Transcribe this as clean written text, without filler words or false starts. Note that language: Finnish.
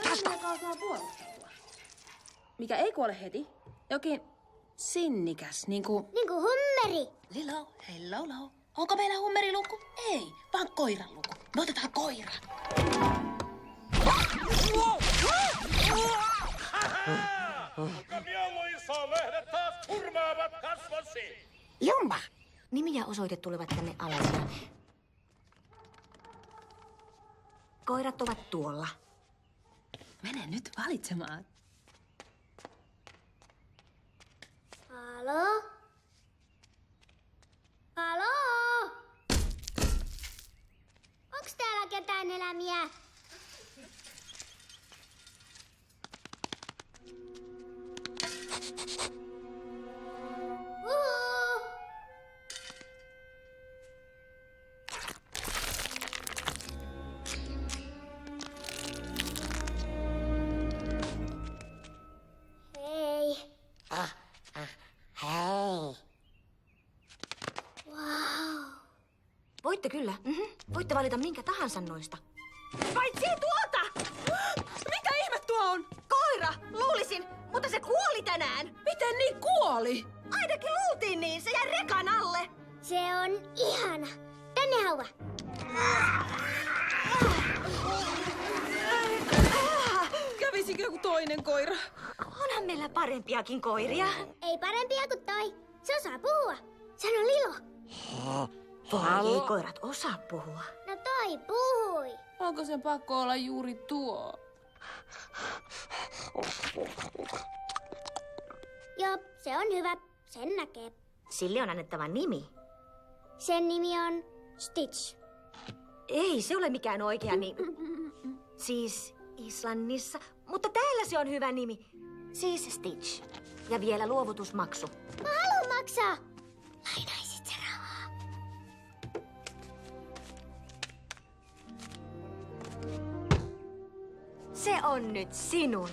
Tästä! Mikä ei kuole heti. Jokin sinnikäs, niinku... Niinku hummeri. Lilo, hello. Onko meillä hummeriluku? Ei, vaan koiran luku. Me otetaan koira. Kavialoissa lehdet taas turmaavat kasvosi. Jumba! Nimi ja osoite tulevat tänne alas. Koirat ovat tuolla. Mene nyt valitsemaan. Halo? Halo? Onks täällä ketään elämiä? Uhu! Hei. Hei! Wow. Voitte kyllä. Voitte valita minkä tahansa noista. Paitsi tuota! Mikä ihme tuo on? Koira! Luulisin, mutta se kuoli tänään. Miten niin kuoli? Ainakin luultiin niin. Se jäi rekan alle. Se on ihana. Tänne Hauva. Kävisikö joku toinen koira? Onhan meillä parempiakin koiria. Ei parempia kuin toi. Se osaa puhua. Sano Lilo. Voi ei koirat osaa puhua. No toi puhui. Onko sen pakko olla juuri tuo? Joo, se on hyvä. Sen näkee. Sille on annettava nimi. Sen nimi on Stitch. Ei se ole mikään oikea nimi. Siis Islannissa, mutta täällä se on hyvä nimi. Siis Stitch. Ja vielä luovutusmaksu. Mä haluan maksaa. Lainaisit sä rahaa? Se on nyt sinun.